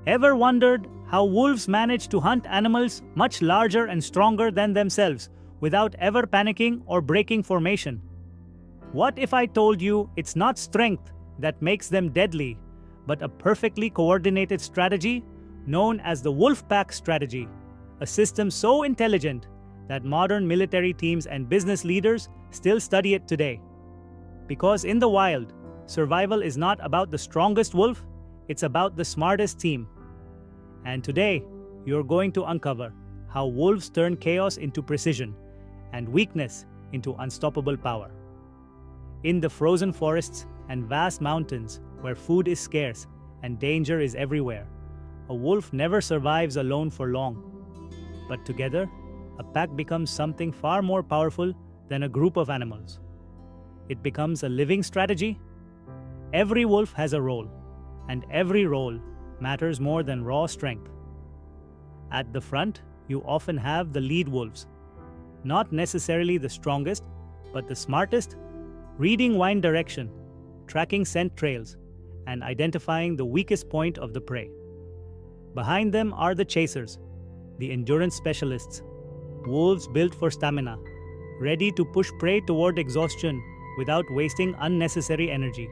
Ever wondered how wolves manage to hunt animals much larger and stronger than themselves without ever panicking or breaking formation? What if I told you it's not strength that makes them deadly, but a perfectly coordinated strategy known as the wolf pack strategy, a system so intelligent that modern military teams and business leaders still study it today? Because in the wild, survival is not about the strongest wolf, it's about the smartest team. And today, you're going to uncover how wolves turn chaos into precision and weakness into unstoppable power. In the frozen forests and vast mountains where food is scarce and danger is everywhere, a wolf never survives alone for long. But together, a pack becomes something far more powerful than a group of animals. It becomes a living strategy. Every wolf has a role, and every role matters more than raw strength. At the front, you often have the lead wolves, not necessarily the strongest, but the smartest, reading wind direction, tracking scent trails, and identifying the weakest point of the prey. Behind them are the chasers, the endurance specialists, wolves built for stamina, ready to push prey toward exhaustion without wasting unnecessary energy.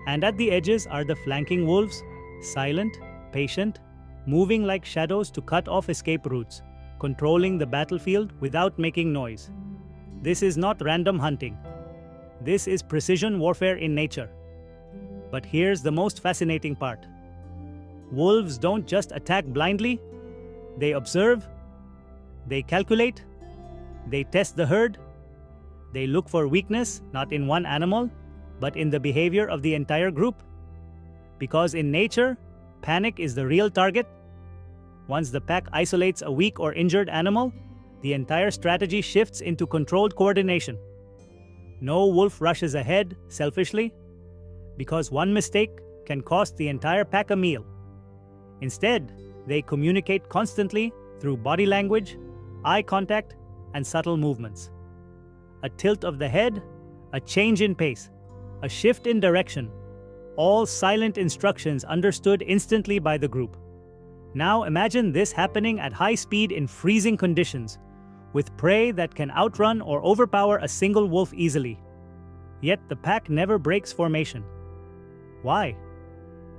And at the edges are the flanking wolves, silent, patient, moving like shadows to cut off escape routes, controlling the battlefield without making noise. This is not random hunting. This is precision warfare in nature. But here's the most fascinating part. Wolves don't just attack blindly. They observe, they calculate, they test the herd, they look for weakness not in one animal, but in the behavior of the entire group. Because in nature, panic is the real target. Once the pack isolates a weak or injured animal, the entire strategy shifts into controlled coordination. No wolf rushes ahead selfishly, because one mistake can cost the entire pack a meal. Instead, they communicate constantly through body language, eye contact, and subtle movements. A tilt of the head, a change in pace, a shift in direction, all silent instructions understood instantly by the group. Now imagine this happening at high speed in freezing conditions, with prey that can outrun or overpower a single wolf easily. Yet the pack never breaks formation. Why?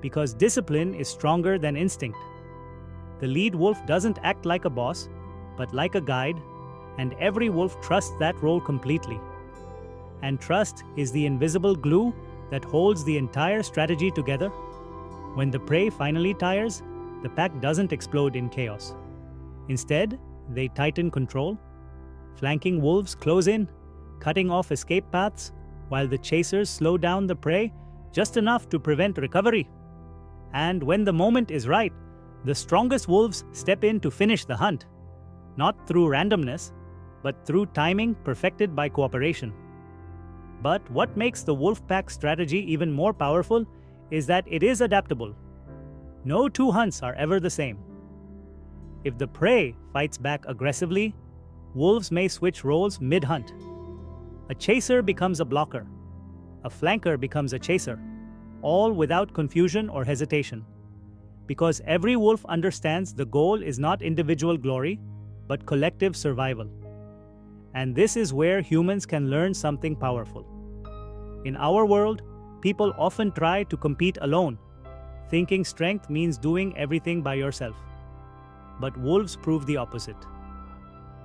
Because discipline is stronger than instinct. The lead wolf doesn't act like a boss, but like a guide, and every wolf trusts that role completely. And trust is the invisible glue that holds the entire strategy together. When the prey finally tires, the pack doesn't explode in chaos. Instead, they tighten control. Flanking wolves close in, cutting off escape paths, while the chasers slow down the prey just enough to prevent recovery. And when the moment is right, the strongest wolves step in to finish the hunt, not through randomness, but through timing perfected by cooperation. But what makes the wolf pack strategy even more powerful is that it is adaptable. No two hunts are ever the same. If the prey fights back aggressively, wolves may switch roles mid-hunt. A chaser becomes a blocker. A flanker becomes a chaser, all without confusion or hesitation. Because every wolf understands the goal is not individual glory, but collective survival. And this is where humans can learn something powerful. In our world, people often try to compete alone, thinking strength means doing everything by yourself. But wolves prove the opposite.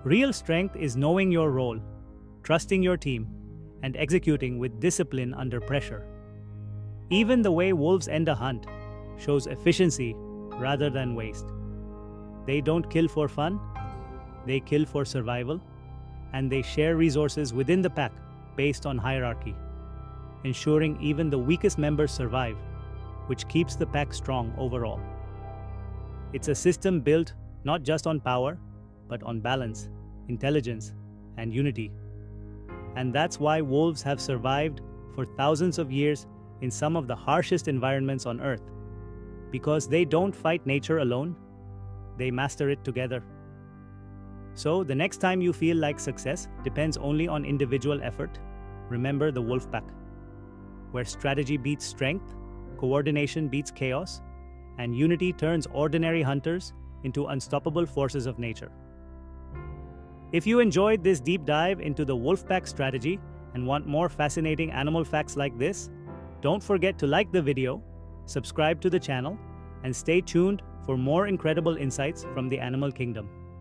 Real strength is knowing your role, trusting your team, and executing with discipline under pressure. Even the way wolves end a hunt shows efficiency rather than waste. They don't kill for fun, they kill for survival, and they share resources within the pack based on hierarchy, ensuring even the weakest members survive, which keeps the pack strong overall. It's a system built not just on power, but on balance, intelligence, and unity. And that's why wolves have survived for thousands of years in some of the harshest environments on Earth. Because they don't fight nature alone, they master it together. So the next time you feel like success depends only on individual effort, remember the wolf pack, where strategy beats strength, coordination beats chaos, and unity turns ordinary hunters into unstoppable forces of nature. If you enjoyed this deep dive into the wolf pack strategy and want more fascinating animal facts like this, don't forget to like the video, subscribe to the channel, and stay tuned for more incredible insights from the animal kingdom.